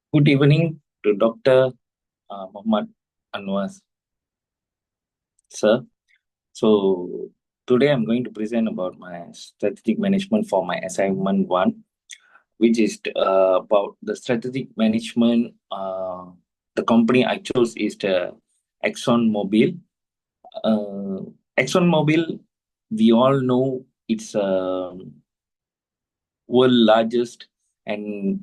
Good evening to Dr. Mohd Anura, sir. So today I'm going to present about my strategic management for my assignment one, which is about the strategic management. The company I chose is the ExxonMobil. Uh, ExxonMobil, we all know it's world largest and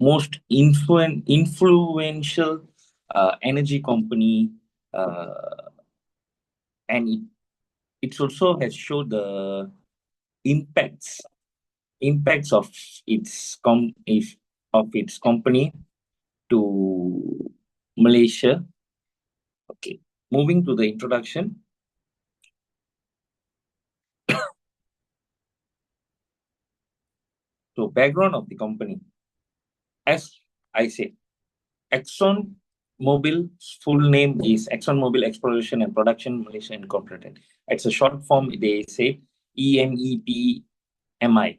most influential energy company, uh, and it also has showed the impacts impacts of its company to Malaysia. Okay, moving to the introduction. So background of the company, as I said, Exxon Mobil's full name is ExxonMobil Exploration and Production Malaysia Incorporated. It's a short form, they say EMEPMI,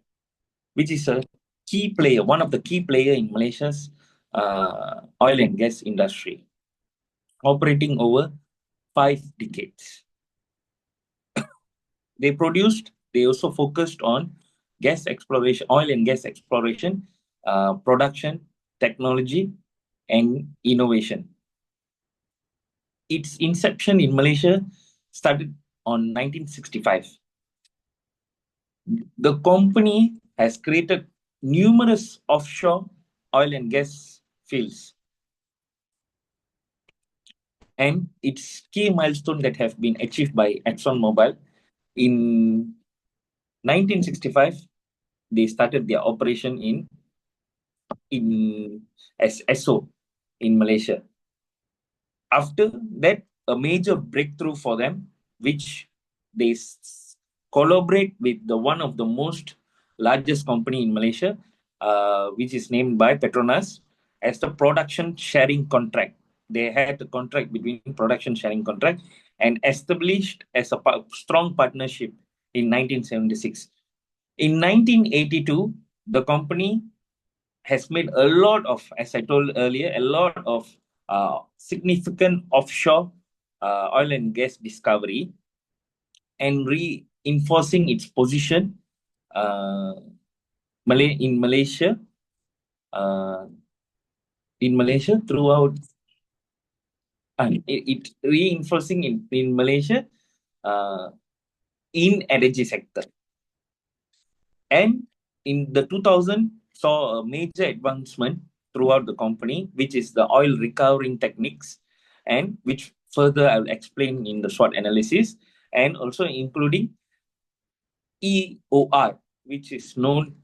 which is a key player, one of the key player in Malaysia's oil and gas industry, operating over 5 decades. They also focused on gas exploration, oil and gas exploration, production, technology, and innovation. Its inception in Malaysia started on 1965. The company has created numerous offshore oil and gas fields, and its key milestone that have been achieved by ExxonMobil in 1965. They started their operation in as ESSO in Malaysia. After that, a major breakthrough for them, which they collaborate with the one of the most largest company in Malaysia, which is named by Petronas as the production sharing contract. They had a contract between production sharing contract and established as a strong partnership in 1976. In 1982, the company has made a lot of, as I told earlier, a lot of significant offshore oil and gas discovery and reinforcing its position uh, in Malaysia, uh, throughout, it reinforcing in Malaysia uh, in energy sector. And in the 2000 saw a major advancement throughout the company, which is the oil recovering techniques, and which further I'll explain in the short analysis, and also including EOR, which is known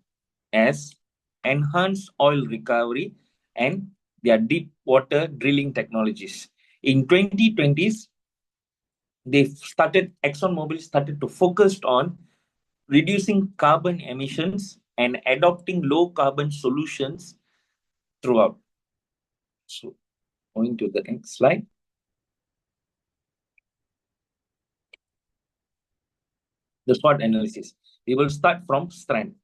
as enhanced oil recovery and their deep water drilling technologies. In 2020s, ExxonMobil started to focus on reducing carbon emissions and adopting low carbon solutions throughout. So, going to the next slide. The SWOT analysis. We will start from strength.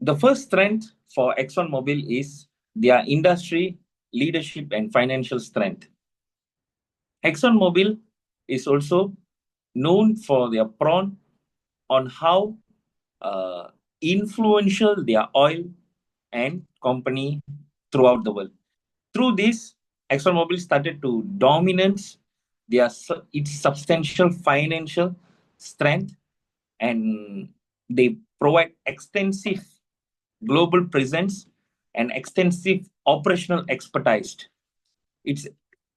The first strength for ExxonMobil is their industry leadership and financial strength. ExxonMobil is also known for their prone on how uh, influential their oil and company throughout the world. Through this, ExxonMobil started to dominance its substantial financial strength, and they provide extensive global presence and extensive operational expertise. It's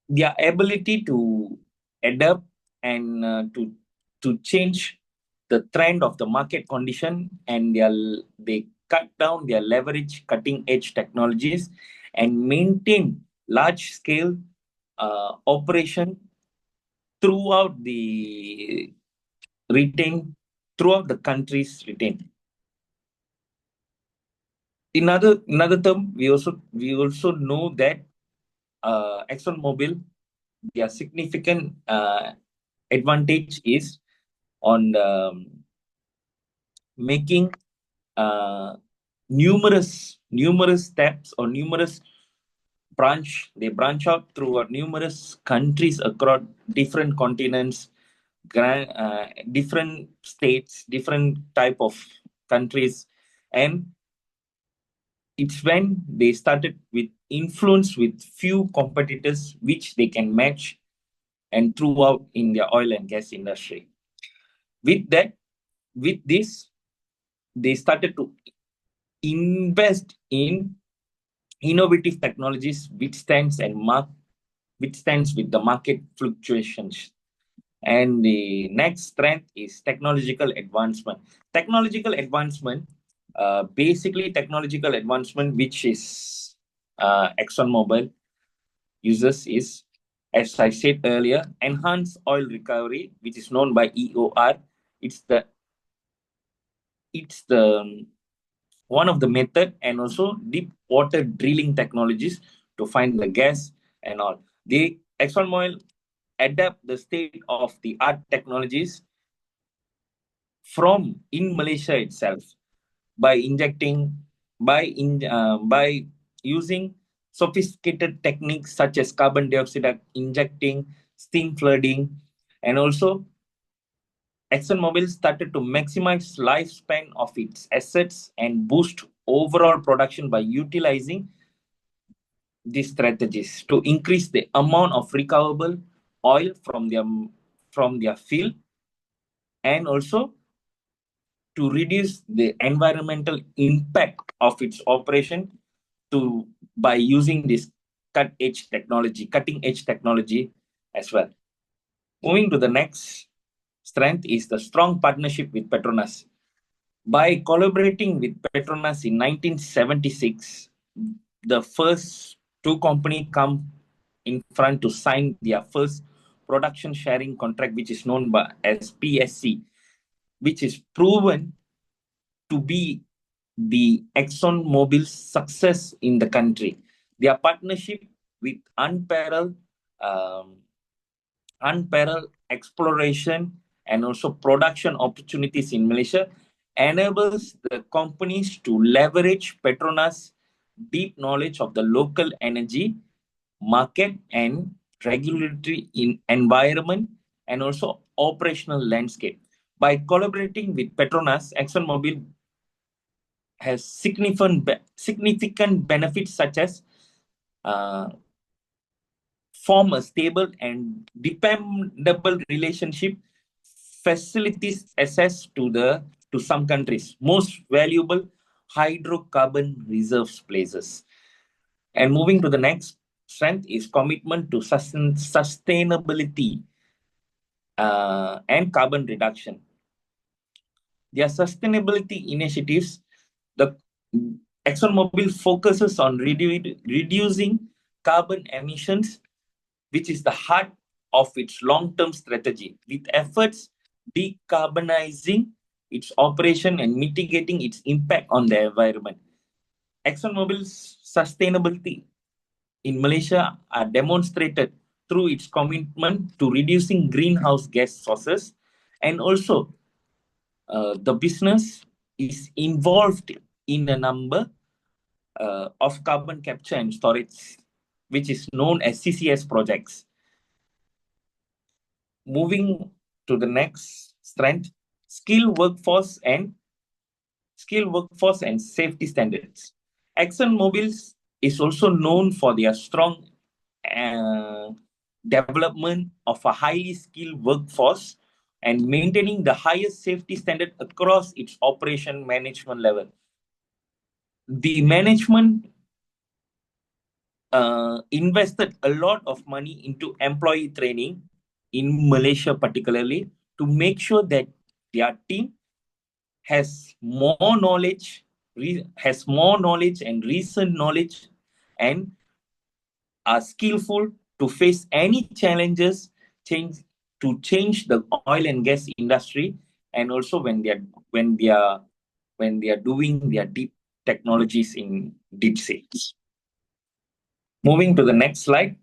their ability to adapt and to change the trend of the market condition, and they cut down their leverage cutting edge technologies and maintain large scale operation throughout the retain throughout the country's retain. Another term, we also know that ExxonMobil, their significant advantage is on making uh, numerous steps or numerous they branch out through numerous countries across different continents, different states, different type of countries, and it's when they started with influence with few competitors which they can match and throughout in the oil and gas industry. With that, with this, they started to invest in innovative technologies which stands with the market fluctuations. And the next strength is technological advancement. Technological advancement, basically technological advancement, which is ExxonMobil uses is, as I said earlier, enhanced oil recovery, which is known by EOR. It's the it's the one of the method, and also deep water drilling technologies to find the gas and all. The ExxonMobil adapt the state of the art technologies from in Malaysia itself by injecting by using sophisticated techniques such as carbon dioxide injecting, steam flooding, and also ExxonMobil started to maximize lifespan of its assets and boost overall production by utilizing these strategies to increase the amount of recoverable oil from their field, and also to reduce the environmental impact of its operation to by using this cutting edge technology as well. Moving to the next strength is the strong partnership with Petronas. By collaborating with Petronas in 1976, the first two companies come in front to sign their first production sharing contract, which is known by as PSC, which is proven to be the ExxonMobil's success in the country. Their partnership with um, unparalleled exploration and also production opportunities in Malaysia enables the companies to leverage Petronas' deep knowledge of the local energy market and regulatory environment and also operational landscape. By collaborating with Petronas, ExxonMobil has significant benefits such as uh, form a stable and dependable relationship, facilities access to some countries most valuable hydrocarbon reserves places. And moving to the next strength is commitment to sustainability and carbon reduction. Their sustainability initiatives, the ExxonMobil focuses on reducing carbon emissions, which is the heart of its long-term strategy, with efforts decarbonizing its operation and mitigating its impact on the environment. ExxonMobil's sustainability in Malaysia are demonstrated through its commitment to reducing greenhouse gas sources, and also the business is involved in a number of carbon capture and storage, which is known as CCS projects. Moving to the next strength, skilled workforce and safety standards. ExxonMobil is also known for their strong uh, development of a highly skilled workforce and maintaining the highest safety standard across its operation management level. The management invested a lot of money into employee training in Malaysia, particularly to make sure that their team has more knowledge, and recent knowledge, and are skillful to face any challenges change change the oil and gas industry, and also when they are doing their deep technologies in deep seas. Moving to the next slide,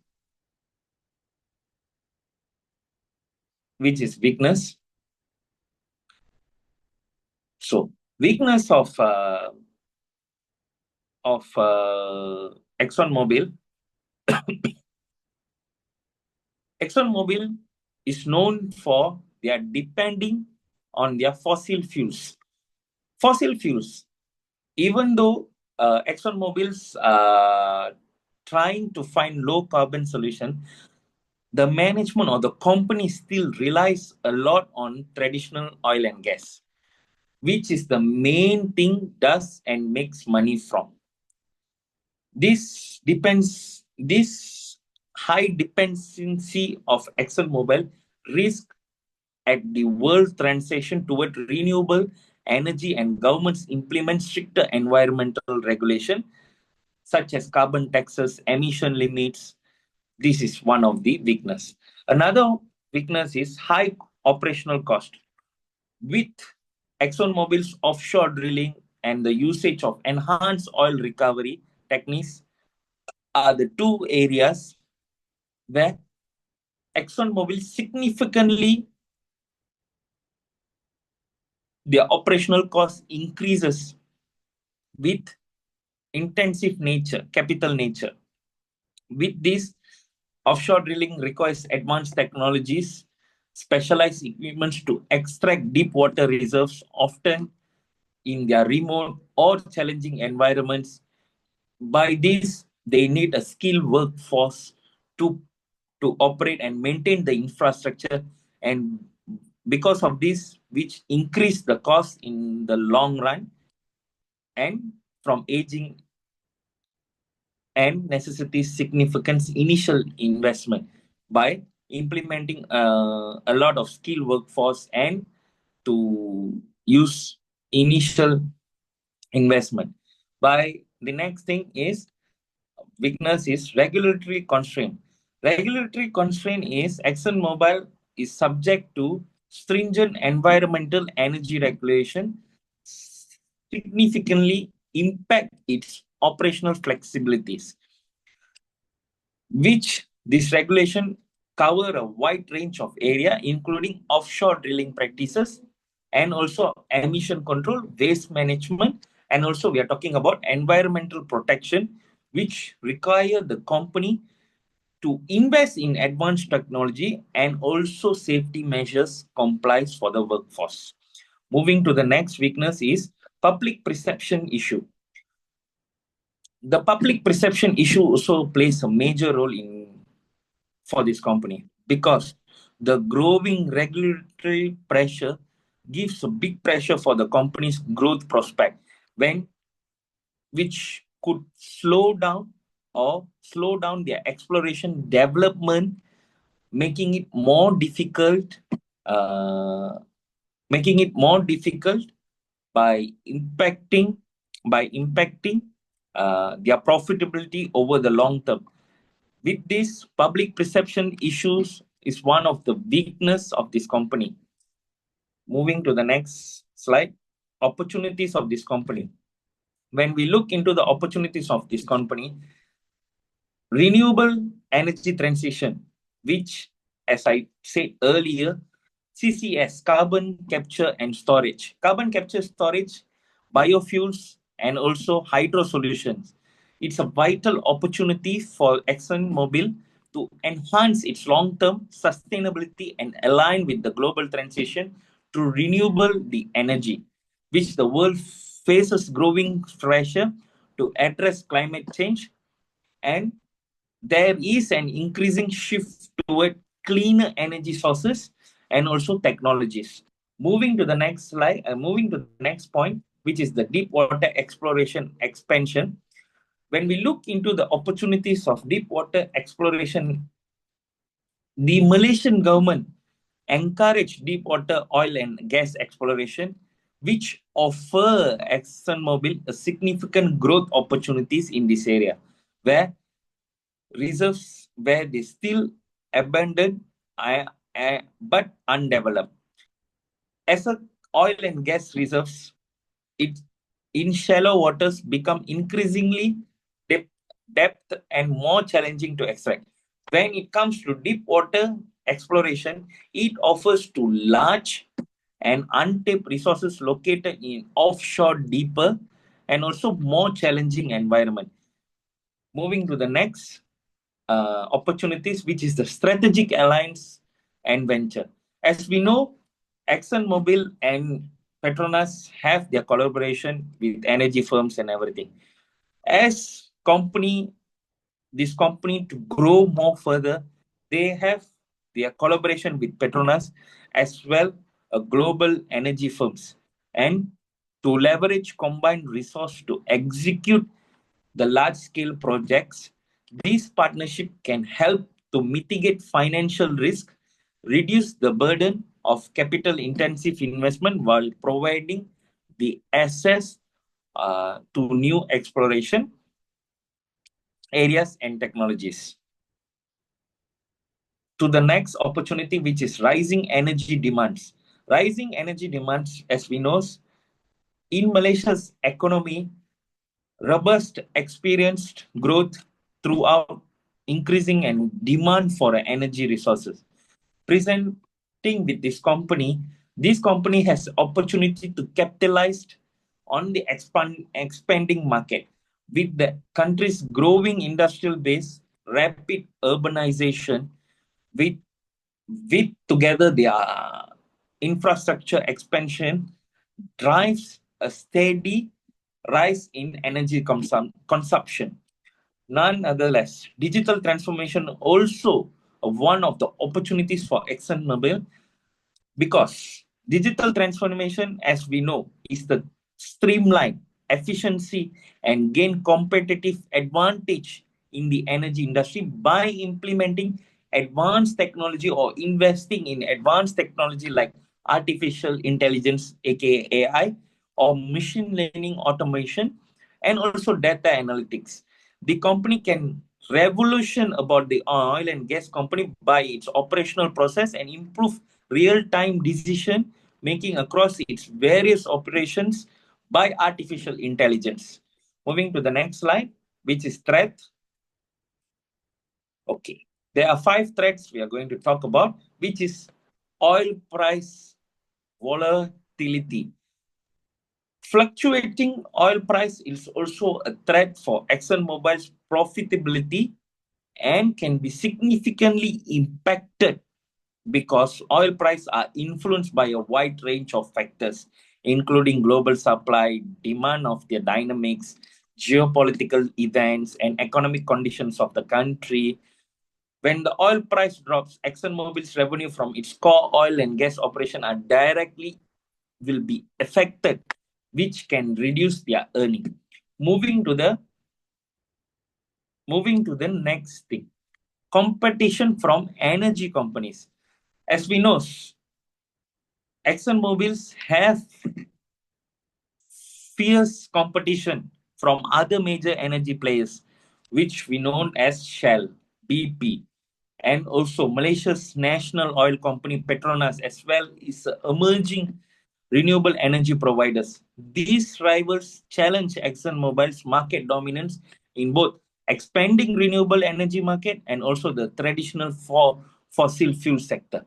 which is weakness. So weakness of of ExxonMobil, ExxonMobil is known for their depending on their fossil fuels. Fossil fuels, even though ExxonMobil's trying to find low carbon solution, the management or the company still relies a lot on traditional oil and gas, which is the main thing does and makes money from. This high dependency of ExxonMobil risk at the world transition toward renewable energy, and governments implement stricter environmental regulation such as carbon taxes, emission limits. This is one of the weakness. Another weakness is high operational cost. With ExxonMobil's offshore drilling and the usage of enhanced oil recovery techniques are the two areas where ExxonMobil significantly their operational cost increases with intensive nature, capital nature. With this, offshore drilling requires advanced technologies, specialized equipment to extract deep water reserves, often in their remote or challenging environments. By this, they need a skilled workforce to, to operate and maintain the infrastructure. And because of this, which increase the cost in the long run, and from aging and necessitates significant initial investment by implementing a lot of skilled workforce and to use initial investment. By the next thing is weakness is regulatory constraint. Regulatory constraint is ExxonMobil is subject to stringent environmental energy regulation, significantly impact its operational flexibilities, which this regulation cover a wide range of area, including offshore drilling practices and also emission control, waste management, and also we are talking about environmental protection, which require the company to invest in advanced technology and also safety measures complies for the workforce. Moving to the next weakness is public perception issue. The public perception issue also plays a major role in for this company because the growing regulatory pressure gives a big pressure for the company's growth prospect, when which could slow down their exploration development, making it more difficult uh, making it more difficult by impacting their profitability over the long term. With this, public perception issues is one of the weakness of this company. Moving to the next slide, opportunities of this company. When we look into the opportunities of this company, renewable energy transition, which, as I said earlier, CCS, carbon capture and storage. Carbon capture storage, biofuels, and also hydro solutions. It's a vital opportunity for ExxonMobil to enhance its long-term sustainability and align with the global transition to renewable the energy, which the world faces growing pressure to address climate change, and there is an increasing shift toward cleaner energy sources and also technologies. Moving to the next point, which is the deep water exploration expansion. When we look into the opportunities of deep water exploration, the Malaysian government encouraged deep water oil and gas exploration, which offer ExxonMobil a significant growth opportunities in this area, where reserves where they still abandoned but undeveloped. As a oil and gas reserves, it in shallow waters become increasingly depth, depth and more challenging to extract. When it comes to deep water exploration, it offers to large and untapped resources located in offshore deeper and also more challenging environment. Moving to the next opportunities, which is the strategic alliance and venture. As we know, ExxonMobil and Petronas have their collaboration with energy firms and everything. As this company to grow more further, they have their collaboration with Petronas as well, global energy firms, and to leverage combined resource to execute the large scale projects. This partnership can help to mitigate financial risk, reduce the burden of capital intensive investment while providing the access to new exploration areas and technologies. To the next opportunity, which is rising energy demands. Rising energy demands, as we know, in Malaysia's economy, robust experienced growth throughout increasing and demand for energy resources. Presenting with this company has opportunity to capitalize on the expanding market with the country's growing industrial base, rapid urbanization, with together their infrastructure expansion drives a steady rise in energy consumption. Nonetheless, digital transformation also one of the opportunities for ExxonMobil, because digital transformation, as we know, is the streamline efficiency and gain competitive advantage in the energy industry by implementing advanced technology or investing in advanced technology like artificial intelligence, aka AI, or machine learning automation, and also data analytics. The company can revolution about the oil and gas company by its operational process and improve real-time decision making across its various operations by artificial intelligence. Moving to the next slide, which is threat. Okay, there are 5 threats we are going to talk about, which is oil price volatility. Fluctuating oil price is also a threat for ExxonMobil's profitability and can be significantly impacted because oil prices are influenced by a wide range of factors, including global supply, demand of their dynamics, geopolitical events, and economic conditions of the country. When the oil price drops, ExxonMobil's revenue from its core oil and gas operation are directly will be affected, which can reduce their earning. Moving to the next thing, competition from energy companies. As we know, ExxonMobil's have fierce competition from other major energy players, which we know as Shell, BP, and also Malaysia's national oil company Petronas as well is emerging renewable energy providers. These rivals challenge ExxonMobil's market dominance in both expanding renewable energy market and also the traditional fossil fuel sector.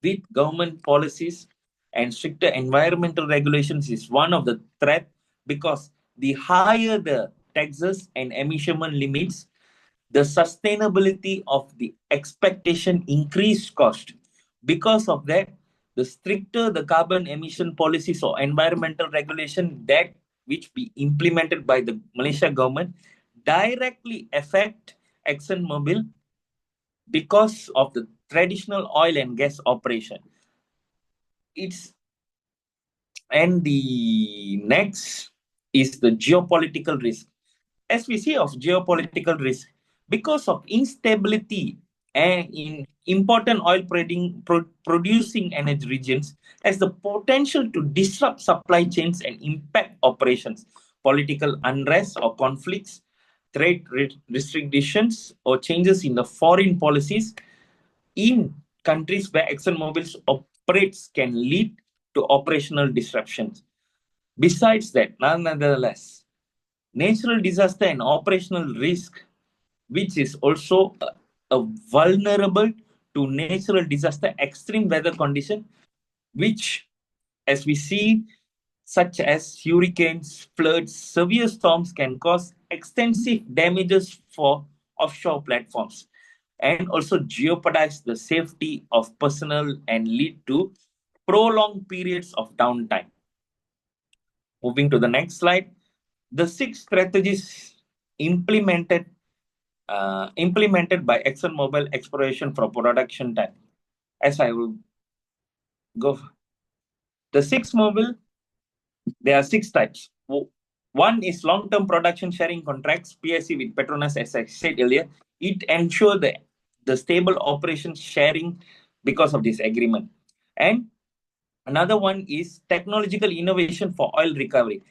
With government policies and stricter environmental regulations is one of the threat, because the higher the taxes and emission limits, the sustainability of the expectation increased cost. Because of that, the stricter the carbon emission policies or environmental regulation that which be implemented by the Malaysia government directly affect ExxonMobil because of the traditional oil and gas operation. It's and the next is the geopolitical risk. As we see of geopolitical risk, because of instability and in important producing energy regions, has the potential to disrupt supply chains and impact operations. Political unrest or conflicts, trade restrictions, or changes in the foreign policies in countries where ExxonMobil operates can lead to operational disruptions. Besides that, nonetheless, natural disaster and operational risk, which is also vulnerable to natural disaster, extreme weather condition, which, as we see, such as hurricanes, floods, severe storms can cause extensive damages for offshore platforms and also jeopardize the safety of personnel and lead to prolonged periods of downtime. Moving to the next slide, the six strategies implemented implemented by ExxonMobil exploration for production time. As I will go, the six mobile, there are six types. One is long-term production sharing contracts, PSC with Petronas, as I said earlier. It ensures the stable operation sharing because of this agreement. And another one is technological innovation for oil recovery.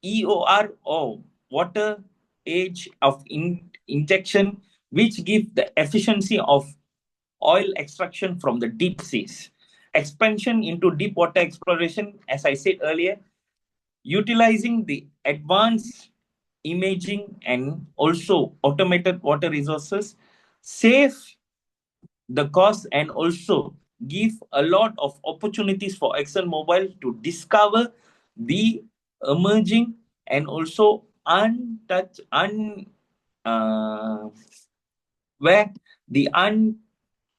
EOR or water age of injection, which give the efficiency of oil extraction from the deep seas. Expansion into deep water exploration, as I said earlier, utilizing the advanced imaging and also automated water resources, save the cost and also give a lot of opportunities for ExxonMobil to discover the emerging and also untouched, uh, where the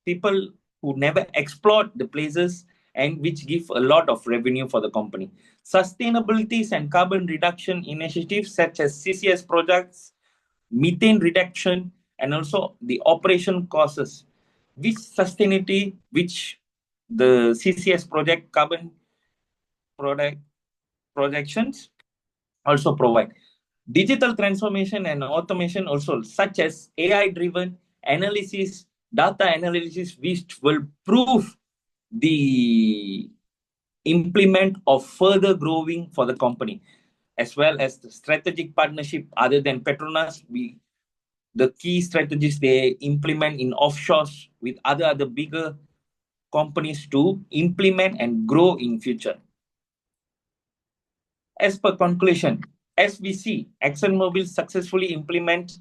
people who never explored the places and which give a lot of revenue for the company. Sustainabilities and carbon reduction initiatives such as CCS projects, methane reduction, and also the operation costs, which sustainability, which the CCS project carbon product projections also provide. Digital transformation and automation also, such as AI-driven analysis, data analysis, which will prove the implement of further growing for the company, as well as the strategic partnership other than Petronas. The key strategies they implement in offshores with other bigger companies to implement and grow in future. As per conclusion, as we see, ExxonMobil successfully implement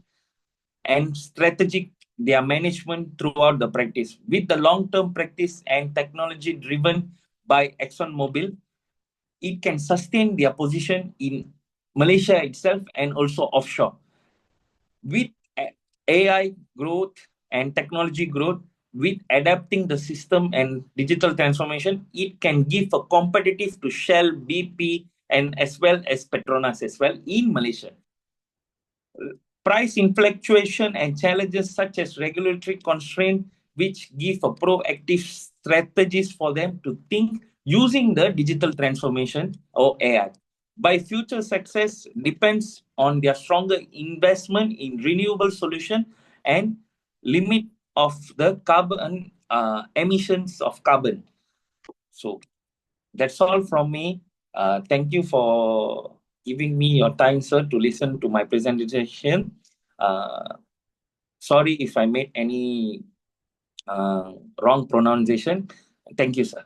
and strategic their management throughout the practice. With the long-term practice and technology driven by ExxonMobil, it can sustain their position in Malaysia itself and also offshore. With AI growth and technology growth, with adapting the system and digital transformation, it can give a competitive to Shell, BP, and as well as Petronas as well in Malaysia. Price fluctuation and challenges such as regulatory constraint, which give a proactive strategies for them to think using the digital transformation or AI. By future success depends on their stronger investment in renewable solution and limit of the carbon emissions of carbon. So that's all from me. Thank you for giving me your time, sir, to listen to my presentation. Uh, Sorry if I made any wrong pronunciation. Thank you, sir.